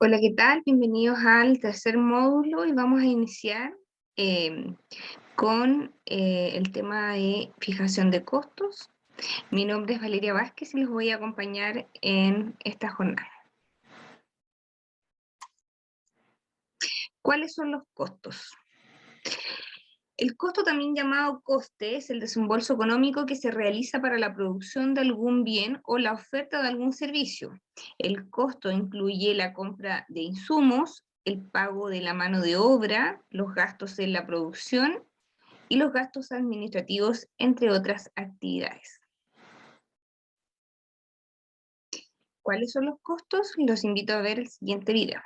Hola, ¿qué tal? Bienvenidos al tercer módulo y vamos a iniciar con el tema de fijación de costos. Mi nombre es Valeria Vázquez y los voy a acompañar en esta jornada. ¿Cuáles son los costos? El costo, también llamado coste, es el desembolso económico que se realiza para la producción de algún bien o la oferta de algún servicio. El costo incluye la compra de insumos, el pago de la mano de obra, los gastos en la producción y los gastos administrativos, entre otras actividades. ¿Cuáles son los costos? Los invito a ver el siguiente video.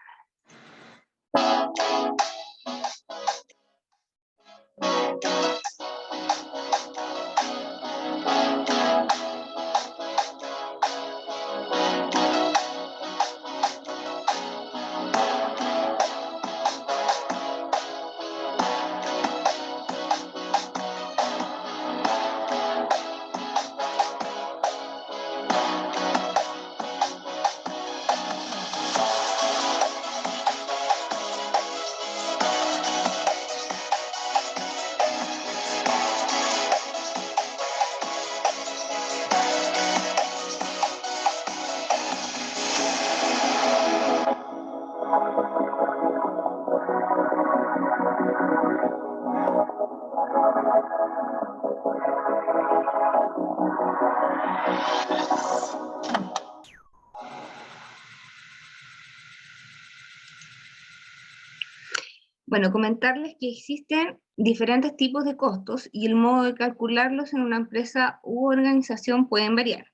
Bueno, comentarles que existen diferentes tipos de costos y el modo de calcularlos en una empresa u organización pueden variar.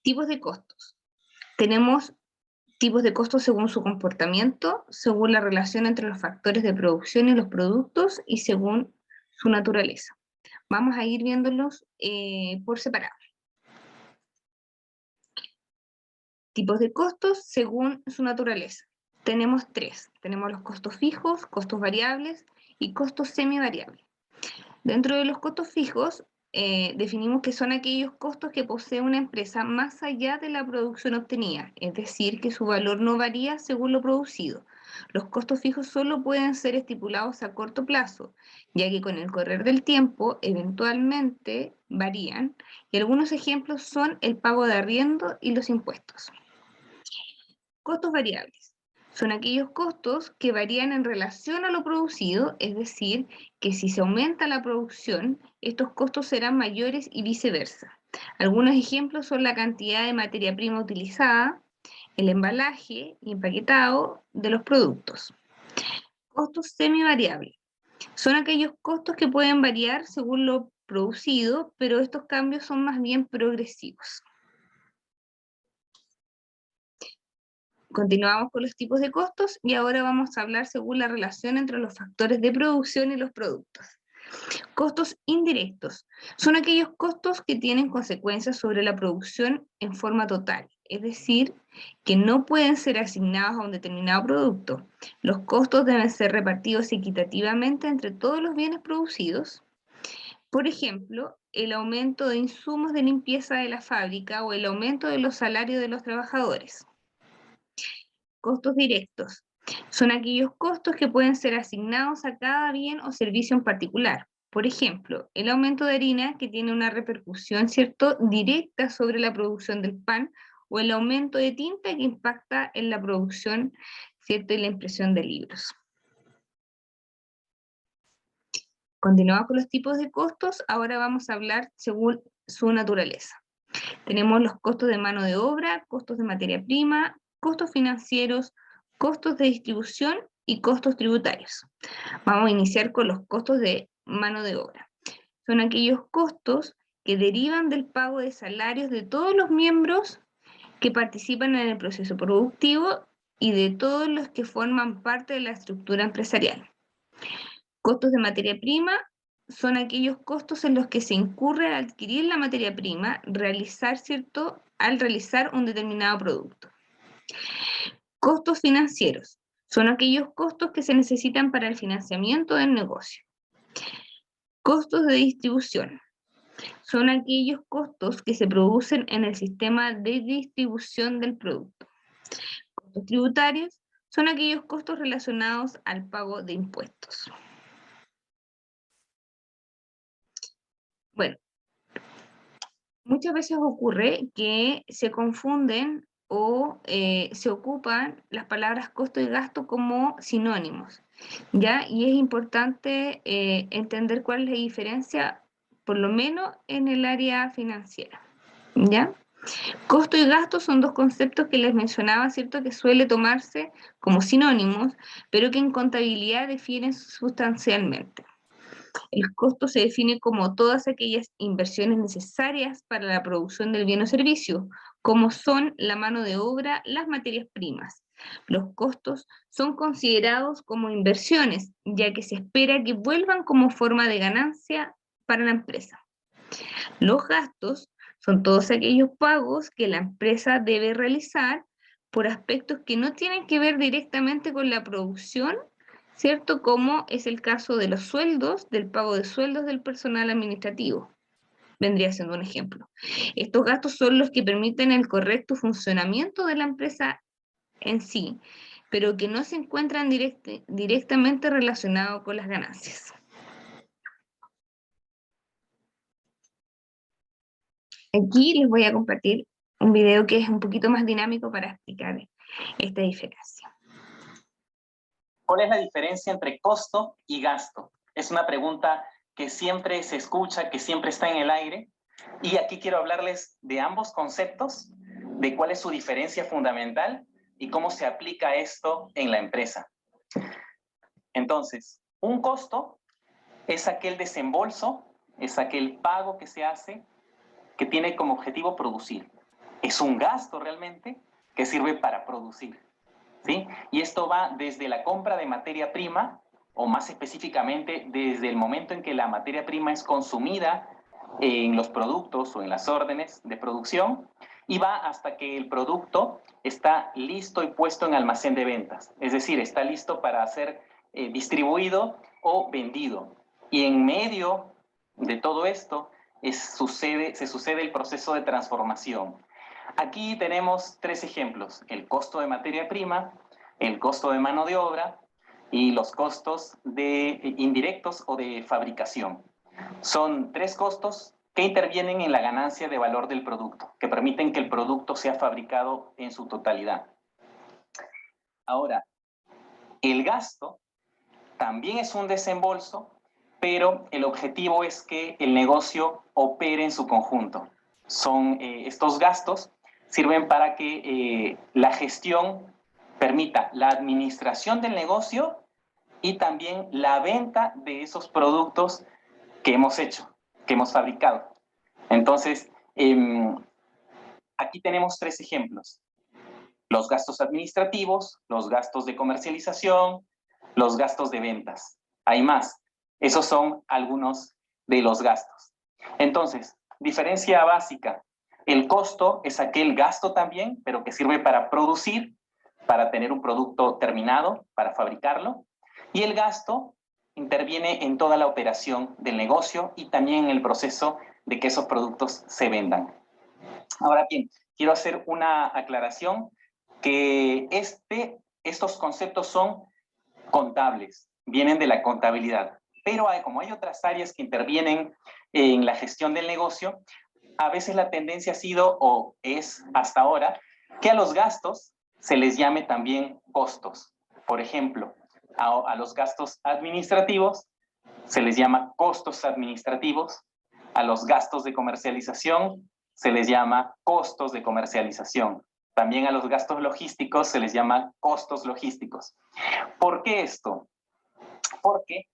Tipos de costos. Tenemos tipos de costos según su comportamiento, según la relación entre los factores de producción y los productos y según su naturaleza. Vamos a ir viéndolos por separado. Tipos de costos según su naturaleza. Tenemos tres. Tenemos los costos fijos, costos variables y costos semivariables. Dentro de los costos fijos, definimos que son aquellos costos que posee una empresa más allá de la producción obtenida, es decir, que su valor no varía según lo producido. Los costos fijos solo pueden ser estipulados a corto plazo, ya que con el correr del tiempo eventualmente varían, y algunos ejemplos son el pago de arriendo y los impuestos. Costos variables. Son aquellos costos que varían en relación a lo producido, es decir, que si se aumenta la producción, estos costos serán mayores y viceversa. Algunos ejemplos son la cantidad de materia prima utilizada, el embalaje y empaquetado de los productos. Costos semivariables. Son aquellos costos que pueden variar según lo producido, pero estos cambios son más bien progresivos. Continuamos con los tipos de costos y ahora vamos a hablar según la relación entre los factores de producción y los productos. Costos indirectos son aquellos costos que tienen consecuencias sobre la producción en forma total, es decir, que no pueden ser asignados a un determinado producto. Los costos deben ser repartidos equitativamente entre todos los bienes producidos. Por ejemplo, el aumento de insumos de limpieza de la fábrica o el aumento de los salarios de los trabajadores. Costos directos. Son aquellos costos que pueden ser asignados a cada bien o servicio en particular. Por ejemplo, el aumento de harina que tiene una repercusión, ¿cierto?, directa sobre la producción del pan, o el aumento de tinta que impacta en la producción, ¿cierto?, y la impresión de libros. Continuamos con los tipos de costos, ahora vamos a hablar según su naturaleza. Tenemos los costos de mano de obra, costos de materia prima, costos financieros, costos de distribución y costos tributarios. Vamos a iniciar con los costos de mano de obra. Son aquellos costos que derivan del pago de salarios de todos los miembros que participan en el proceso productivo y de todos los que forman parte de la estructura empresarial. Costos de materia prima son aquellos costos en los que se incurre al adquirir la materia prima, al realizar un determinado producto. Costos financieros son aquellos costos que se necesitan para el financiamiento del negocio. Costos de distribución son aquellos costos que se producen en el sistema de distribución del producto. Costos tributarios son aquellos costos relacionados al pago de impuestos. Bueno, muchas veces ocurre que se confunden o se ocupan las palabras costo y gasto como sinónimos, ¿ya? Y es importante entender cuál es la diferencia, por lo menos en el área financiera, ¿ya? Costo y gasto son dos conceptos que les mencionaba, ¿cierto? Que suele tomarse como sinónimos, pero que en contabilidad difieren sustancialmente. El costo se define como todas aquellas inversiones necesarias para la producción del bien o servicio, como son la mano de obra, las materias primas. Los costos son considerados como inversiones, ya que se espera que vuelvan como forma de ganancia para la empresa. Los gastos son todos aquellos pagos que la empresa debe realizar por aspectos que no tienen que ver directamente con la producción, ¿cierto? Como es el caso de los sueldos, del pago de sueldos del personal administrativo. Vendría siendo un ejemplo. Estos gastos son los que permiten el correcto funcionamiento de la empresa en sí, pero que no se encuentran directamente relacionados con las ganancias. Aquí les voy a compartir un video que es un poquito más dinámico para explicar esta diferencia. ¿Cuál es la diferencia entre costo y gasto? Es una pregunta que siempre se escucha, que siempre está en el aire. Y aquí quiero hablarles de ambos conceptos, de cuál es su diferencia fundamental y cómo se aplica esto en la empresa. Entonces, un costo es aquel desembolso, es aquel pago que se hace que tiene como objetivo producir. Es un gasto realmente que sirve para producir, ¿sí? Y esto va desde la compra de materia prima, o más específicamente desde el momento en que la materia prima es consumida en los productos o en las órdenes de producción, y va hasta que el producto está listo y puesto en almacén de ventas, es decir, está listo para ser distribuido o vendido. Y en medio de todo esto se sucede el proceso de transformación. Aquí tenemos tres ejemplos: el costo de materia prima, el costo de mano de obra y los costos indirectos o de fabricación. Son tres costos que intervienen en la ganancia de valor del producto, que permiten que el producto sea fabricado en su totalidad. Ahora, el gasto también es un desembolso, pero el objetivo es que el negocio opere en su conjunto. Estos gastos sirven para que la gestión permita la administración del negocio y también la venta de esos productos que hemos hecho, que hemos fabricado. Entonces, aquí tenemos tres ejemplos: los gastos administrativos, los gastos de comercialización, los gastos de ventas. Hay más. Esos son algunos de los gastos. Entonces, diferencia básica: el costo es aquel gasto también, pero que sirve para producir, para tener un producto terminado, para fabricarlo. Y el gasto interviene en toda la operación del negocio y también en el proceso de que esos productos se vendan. Ahora bien, quiero hacer una aclaración, que estos conceptos son contables, vienen de la contabilidad, pero como hay otras áreas que intervienen en la gestión del negocio, a veces la tendencia ha sido, o es hasta ahora, que a los gastos se les llame también costos. Por ejemplo, a los gastos administrativos se les llama costos administrativos, a los gastos de comercialización se les llama costos de comercialización. También a los gastos logísticos se les llama costos logísticos. ¿Por qué esto? Porque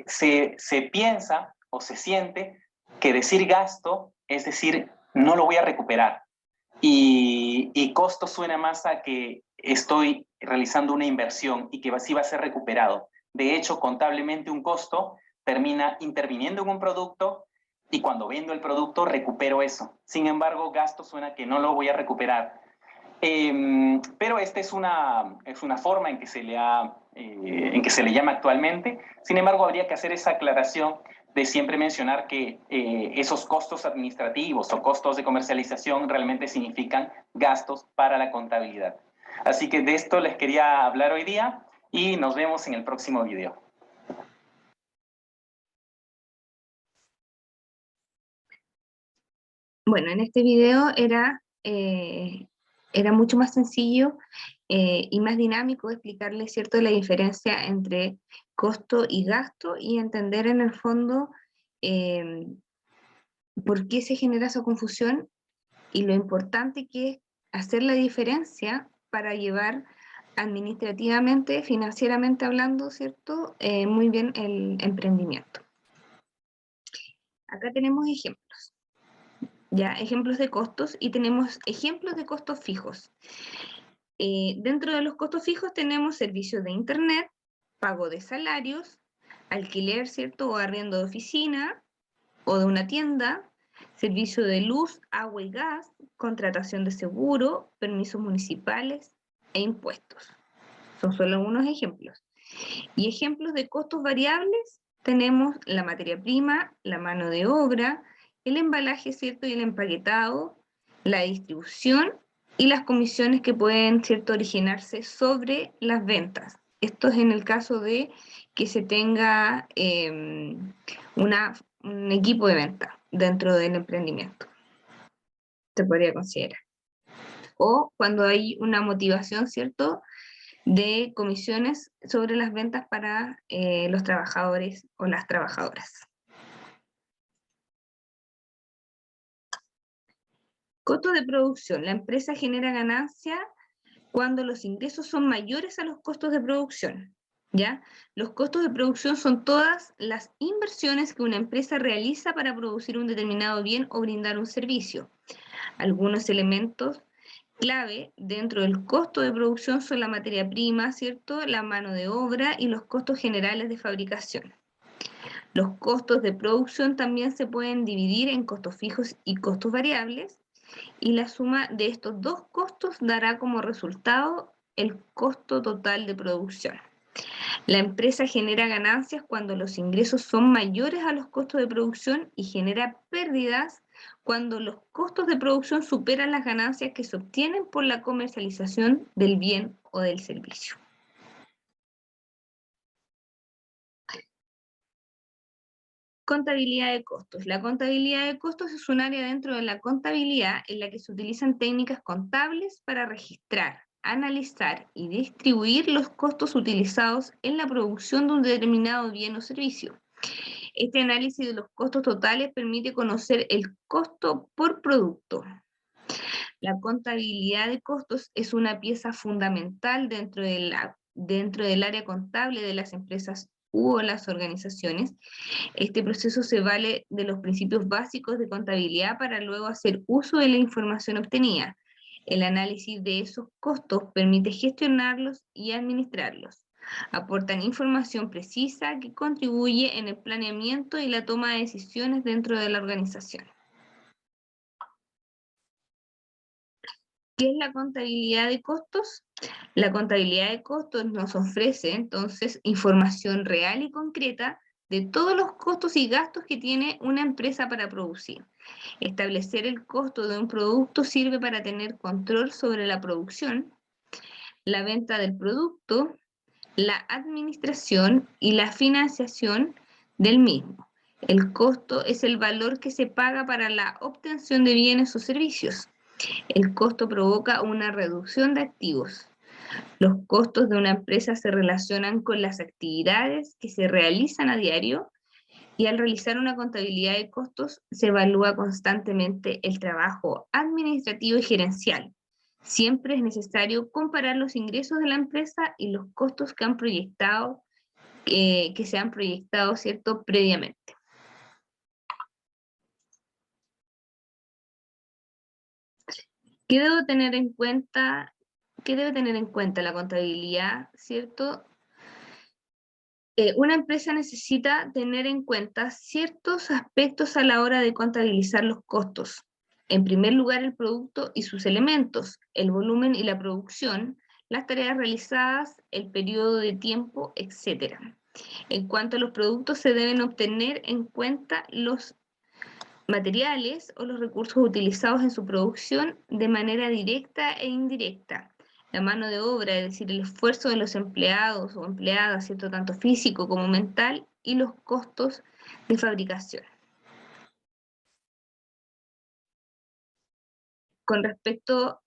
se piensa o se siente que decir gasto es decir, no lo voy a recuperar. Y costo suena más a que estoy realizando una inversión y que sí va a ser recuperado. De hecho, contablemente un costo termina interviniendo en un producto y cuando vendo el producto recupero eso. Sin embargo, gasto suena que no lo voy a recuperar. Pero esta es una forma en que se le llama actualmente. Sin embargo, habría que hacer esa aclaración de siempre mencionar que esos costos administrativos o costos de comercialización realmente significan gastos para la contabilidad. Así que de esto les quería hablar hoy día y nos vemos en el próximo video. Bueno, en este video era mucho más sencillo y más dinámico explicarles, ¿cierto?, la diferencia entre costo y gasto y entender en el fondo por qué se genera esa confusión y lo importante que es hacer la diferencia para llevar administrativamente, financieramente hablando, ¿cierto?, muy bien el emprendimiento. Acá tenemos ejemplos. Ya, ejemplos de costos y tenemos ejemplos de costos fijos. Dentro de los costos fijos tenemos servicios de internet, pago de salarios, alquiler, ¿cierto?, o arriendo de oficina o de una tienda, servicio de luz, agua y gas, contratación de seguro, permisos municipales e impuestos. Son solo algunos ejemplos. Y ejemplos de costos variables tenemos la materia prima, la mano de obra, el embalaje, ¿cierto?, y el empaquetado, la distribución y las comisiones que pueden, ¿cierto?, originarse sobre las ventas. Esto es en el caso de que se tenga un equipo de venta dentro del emprendimiento. Se podría considerar. O cuando hay una motivación, ¿cierto?, de comisiones sobre las ventas para los trabajadores o las trabajadoras. Costo de producción. La empresa genera ganancia cuando los ingresos son mayores a los costos de producción. ¿Ya? Los costos de producción son todas las inversiones que una empresa realiza para producir un determinado bien o brindar un servicio. Algunos elementos clave dentro del costo de producción son la materia prima, ¿cierto?, la mano de obra y los costos generales de fabricación. Los costos de producción también se pueden dividir en costos fijos y costos variables, y la suma de estos dos costos dará como resultado el costo total de producción. La empresa genera ganancias cuando los ingresos son mayores a los costos de producción y genera pérdidas cuando los costos de producción superan las ganancias que se obtienen por la comercialización del bien o del servicio. Contabilidad de costos. La contabilidad de costos es un área dentro de la contabilidad en la que se utilizan técnicas contables para registrar, analizar y distribuir los costos utilizados en la producción de un determinado bien o servicio. Este análisis de los costos totales permite conocer el costo por producto. La contabilidad de costos es una pieza fundamental dentro del área contable de las empresas u las organizaciones. Este proceso se vale de los principios básicos de contabilidad para luego hacer uso de la información obtenida. El análisis de esos costos permite gestionarlos y administrarlos. Aportan información precisa que contribuye en el planeamiento y la toma de decisiones dentro de la organización. ¿Qué es la contabilidad de costos? La contabilidad de costos nos ofrece entonces información real y concreta de todos los costos y gastos que tiene una empresa para producir. Establecer el costo de un producto sirve para tener control sobre la producción, la venta del producto, la administración y la financiación del mismo. El costo es el valor que se paga para la obtención de bienes o servicios. El costo provoca una reducción de activos. Los costos de una empresa se relacionan con las actividades que se realizan a diario y al realizar una contabilidad de costos se evalúa constantemente el trabajo administrativo y gerencial. Siempre es necesario comparar los ingresos de la empresa y los costos que han proyectado, que se han proyectado, ¿cierto?, previamente. ¿Qué debe tener en cuenta la contabilidad, ¿cierto? Una empresa necesita tener en cuenta ciertos aspectos a la hora de contabilizar los costos. En primer lugar, el producto y sus elementos, el volumen y la producción, las tareas realizadas, el periodo de tiempo, etc. En cuanto a los productos, se deben obtener en cuenta los materiales o los recursos utilizados en su producción de manera directa e indirecta, la mano de obra, es decir, el esfuerzo de los empleados o empleadas, ¿cierto? Tanto físico como mental, y los costos de fabricación.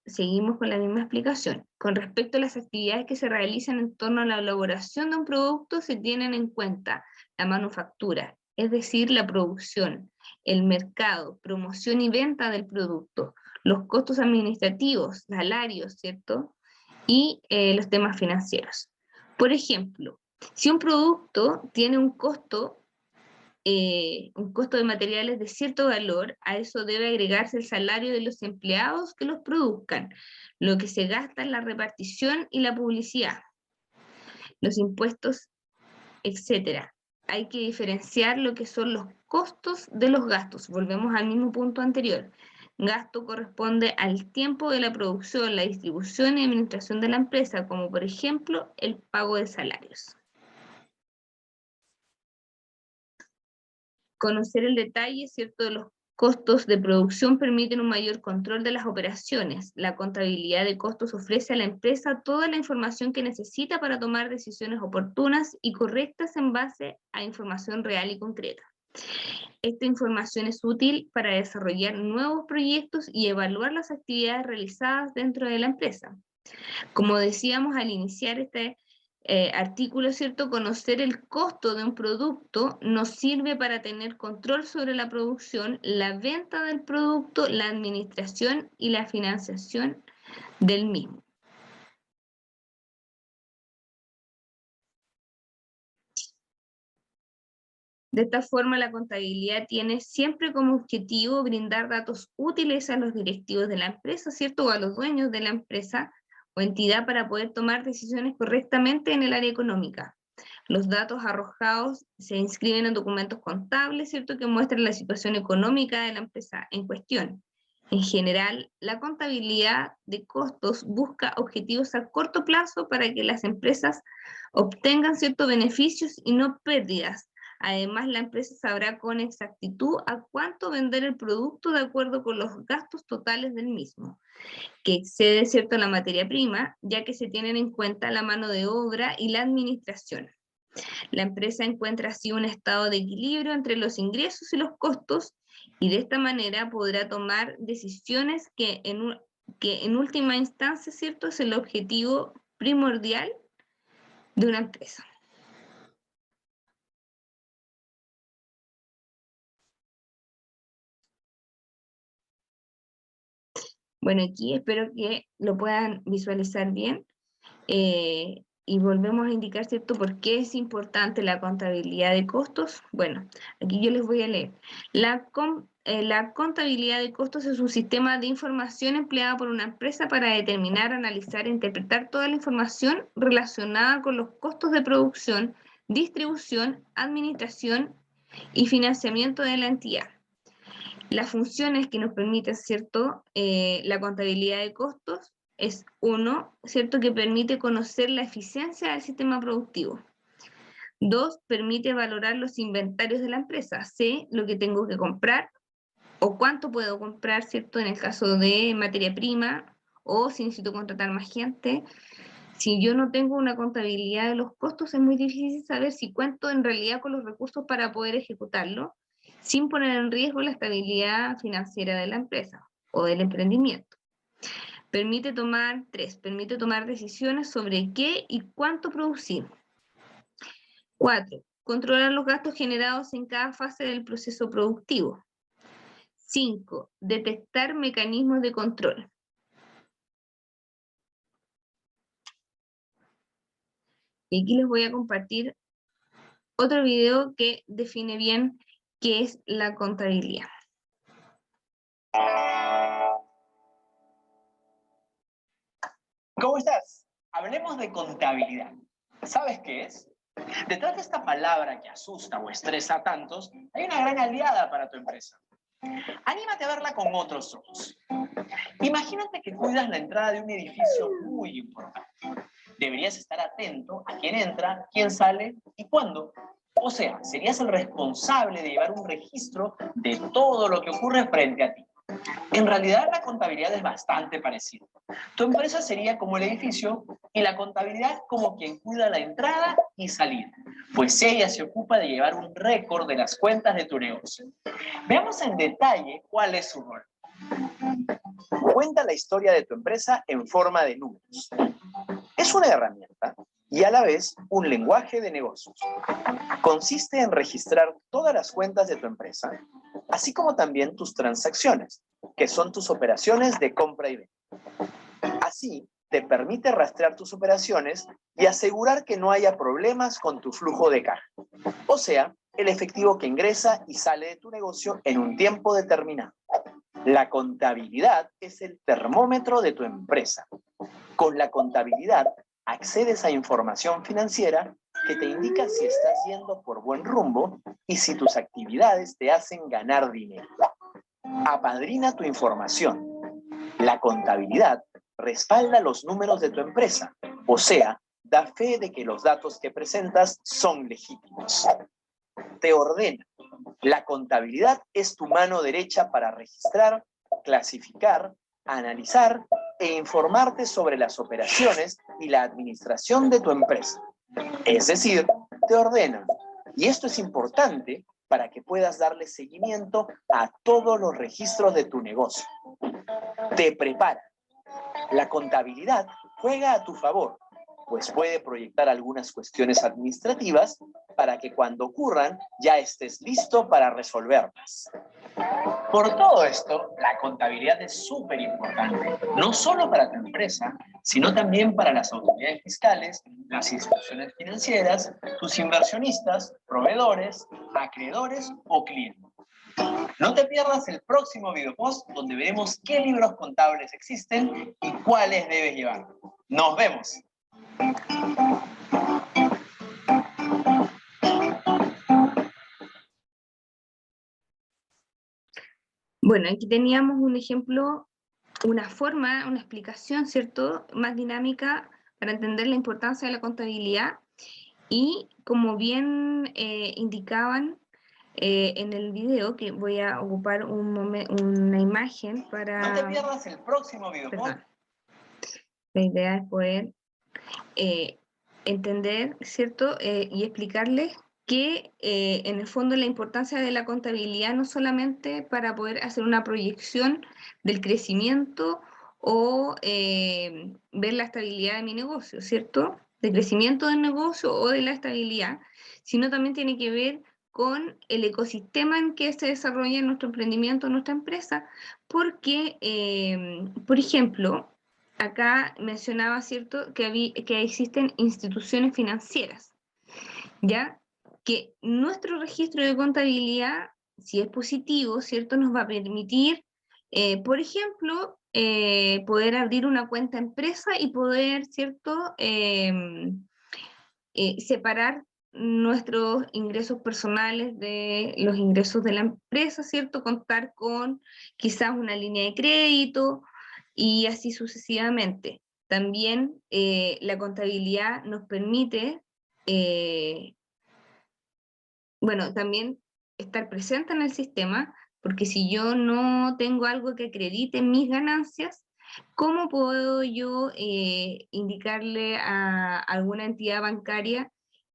Seguimos con la misma explicación. Con respecto a las actividades que se realizan en torno a la elaboración de un producto, se tienen en cuenta la manufactura, es decir, la producción, el mercado, promoción y venta del producto, los costos administrativos, salarios, ¿cierto? Y los temas financieros. Por ejemplo, si un producto tiene un costo de materiales de cierto valor, a eso debe agregarse el salario de los empleados que los produzcan, lo que se gasta en la repartición y la publicidad, los impuestos, etc. Hay que diferenciar lo que son los costos de los gastos. Volvemos al mismo punto anterior. Gasto corresponde al tiempo de la producción, la distribución y administración de la empresa, como por ejemplo el pago de salarios. Conocer el detalle, ¿cierto?, de los costos de producción permiten un mayor control de las operaciones. La contabilidad de costos ofrece a la empresa toda la información que necesita para tomar decisiones oportunas y correctas en base a información real y concreta. Esta información es útil para desarrollar nuevos proyectos y evaluar las actividades realizadas dentro de la empresa. Como decíamos al iniciar este artículo, ¿cierto? Conocer el costo de un producto nos sirve para tener control sobre la producción, la venta del producto, la administración y la financiación del mismo. De esta forma, la contabilidad tiene siempre como objetivo brindar datos útiles a los directivos de la empresa, ¿cierto? O a los dueños de la empresa o entidad para poder tomar decisiones correctamente en el área económica. Los datos arrojados se inscriben en documentos contables, ¿cierto?, que muestran la situación económica de la empresa en cuestión. En general, la contabilidad de costos busca objetivos a corto plazo para que las empresas obtengan ciertos beneficios y no pérdidas. Además, la empresa sabrá con exactitud a cuánto vender el producto de acuerdo con los gastos totales del mismo, que excede, ¿cierto?, la materia prima, ya que se tienen en cuenta la mano de obra y la administración. La empresa encuentra así un estado de equilibrio entre los ingresos y los costos, y de esta manera podrá tomar decisiones que en última instancia, ¿cierto?, es el objetivo primordial de una empresa. Bueno, aquí espero que lo puedan visualizar bien. Y volvemos a indicar, ¿cierto?, por qué es importante la contabilidad de costos. Bueno, aquí yo les voy a leer. La contabilidad de costos es un sistema de información empleado por una empresa para determinar, analizar e interpretar toda la información relacionada con los costos de producción, distribución, administración y financiamiento de la entidad. Las funciones que nos permiten, ¿cierto?, la contabilidad de costos es uno, ¿cierto?, que permite conocer la eficiencia del sistema productivo. 2, permite valorar los inventarios de la empresa. Sé lo que tengo que comprar o cuánto puedo comprar, ¿cierto?, en el caso de materia prima o si necesito contratar más gente. Si yo no tengo una contabilidad de los costos, es muy difícil saber si cuento en realidad con los recursos para poder ejecutarlo, sin poner en riesgo la estabilidad financiera de la empresa o del emprendimiento. Permite tomar decisiones sobre qué y cuánto producir. 4, controlar los gastos generados en cada fase del proceso productivo. 5, detectar mecanismos de control. Y aquí les voy a compartir otro video que define bien qué es la contabilidad. ¿Cómo estás? Hablemos de contabilidad. ¿Sabes qué es? Detrás de esta palabra que asusta o estresa a tantos, hay una gran aliada para tu empresa. Anímate a verla con otros ojos. Imagínate que cuidas la entrada de un edificio muy importante. Deberías estar atento a quién entra, quién sale y cuándo. O sea, serías el responsable de llevar un registro de todo lo que ocurre frente a ti. En realidad la contabilidad es bastante parecida. Tu empresa sería como el edificio y la contabilidad como quien cuida la entrada y salida, pues ella se ocupa de llevar un récord de las cuentas de tu negocio. Veamos en detalle cuál es su rol. Cuenta la historia de tu empresa en forma de números. Es una herramienta y a la vez un lenguaje de negocios. Consiste en registrar todas las cuentas de tu empresa, así como también tus transacciones, que son tus operaciones de compra y venta. Así, te permite rastrear tus operaciones y asegurar que no haya problemas con tu flujo de caja. O sea, el efectivo que ingresa y sale de tu negocio en un tiempo determinado. La contabilidad es el termómetro de tu empresa. Con la contabilidad accedes a información financiera que te indica si estás yendo por buen rumbo y si tus actividades te hacen ganar dinero. Apadrina tu información. La contabilidad respalda los números de tu empresa, o sea, da fe de que los datos que presentas son legítimos. Te ordena. La contabilidad es tu mano derecha para registrar, clasificar, analizar e informarte sobre las operaciones y la administración de tu empresa. Es decir, te ordena. Y esto es importante para que puedas darle seguimiento a todos los registros de tu negocio. Te prepara. La contabilidad juega a tu favor, pues puede proyectar algunas cuestiones administrativas para que cuando ocurran ya estés listo para resolverlas. Por todo esto, la contabilidad es súper importante, no solo para tu empresa, sino también para las autoridades fiscales, las instituciones financieras, tus inversionistas, proveedores, acreedores o clientes. No te pierdas el próximo videopost donde veremos qué libros contables existen y cuáles debes llevar. ¡Nos vemos! Bueno, aquí teníamos un ejemplo, una forma, una explicación, ¿cierto?, más dinámica para entender la importancia de la contabilidad y como bien indicaban en el video, que voy a ocupar una imagen para... No te pierdas el próximo videopost. Perdón. La idea es poder entender, ¿cierto?, y explicarles que en el fondo la importancia de la contabilidad no solamente para poder hacer una proyección del crecimiento o ver la estabilidad de mi negocio, ¿cierto?, del crecimiento del negocio o de la estabilidad, sino también tiene que ver con el ecosistema en que se desarrolla nuestro emprendimiento, nuestra empresa, porque, por ejemplo, acá mencionaba, ¿cierto?, que existen instituciones financieras, ¿ya? Que nuestro registro de contabilidad, si es positivo, ¿cierto?, nos va a permitir, por ejemplo, poder abrir una cuenta empresa y poder, ¿cierto?, separar nuestros ingresos personales de los ingresos de la empresa, ¿cierto? Contar con quizás una línea de crédito y así sucesivamente. También la contabilidad nos permite, bueno, también estar presente en el sistema, porque si yo no tengo algo que acredite mis ganancias, ¿cómo puedo yo indicarle a alguna entidad bancaria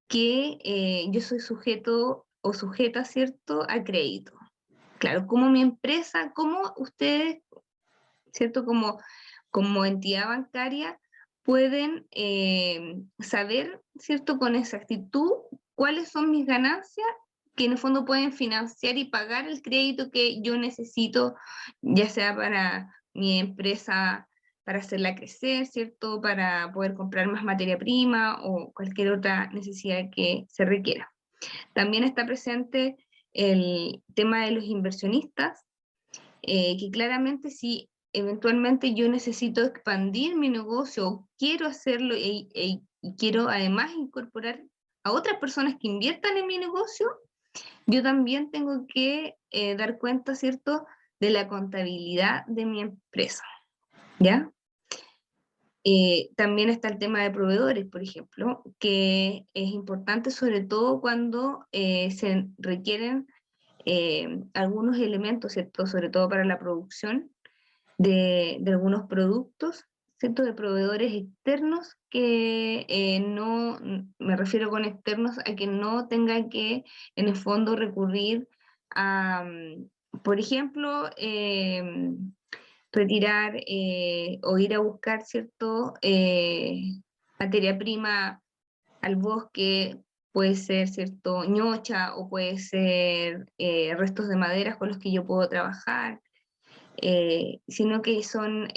que yo soy sujeto o sujeta, ¿cierto?, a crédito? Claro, como mi empresa, como ustedes, ¿cierto?, como entidad bancaria, pueden saber, ¿cierto?, con exactitud cuáles son mis ganancias, que en el fondo pueden financiar y pagar el crédito que yo necesito, ya sea para mi empresa, para hacerla crecer, ¿cierto?, para poder comprar más materia prima o cualquier otra necesidad que se requiera. También está presente el tema de los inversionistas, que claramente si eventualmente yo necesito expandir mi negocio o quiero hacerlo y quiero además incorporar a otras personas que inviertan en mi negocio, yo también tengo que dar cuenta, ¿cierto?, de la contabilidad de mi empresa, ¿ya? También está el tema de proveedores, por ejemplo, que es importante sobre todo cuando se requieren algunos elementos, ¿cierto? Sobre todo para la producción de algunos productos, ¿cierto? De proveedores externos que no, me refiero con externos a que no tengan que, en el fondo, recurrir a, por ejemplo, retirar o ir a buscar, ¿cierto? Materia prima al bosque, puede ser, ¿cierto? Ñocha o puede ser restos de maderas con los que yo puedo trabajar, sino que son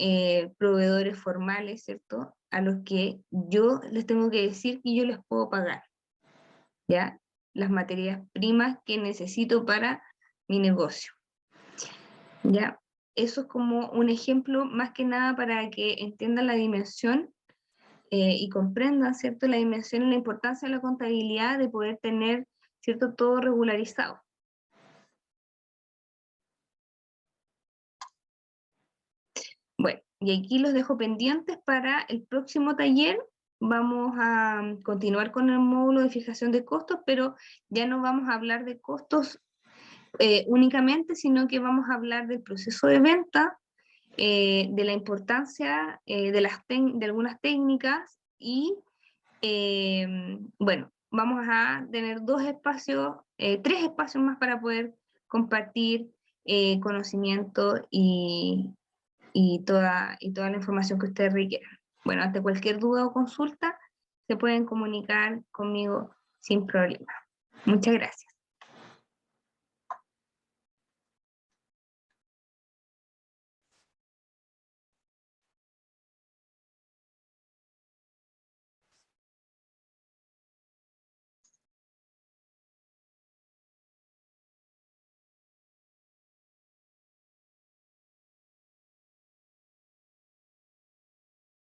proveedores formales, ¿cierto? A los que yo les tengo que decir que yo les puedo pagar, ¿ya? Las materias primas que necesito para mi negocio, ¿ya? Eso es como un ejemplo más que nada para que entiendan la dimensión y comprendan, ¿cierto? La dimensión y la importancia de la contabilidad, de poder tener, ¿cierto? Todo regularizado. Bueno, y aquí los dejo pendientes para el próximo taller. Vamos a continuar con el módulo de fijación de costos, pero ya no vamos a hablar de costos únicamente, sino que vamos a hablar del proceso de venta, de la importancia de algunas técnicas y, bueno, vamos a tener tres espacios más para poder compartir conocimiento y toda la información que ustedes requieran. Bueno, ante cualquier duda o consulta, se pueden comunicar conmigo sin problema. Muchas gracias.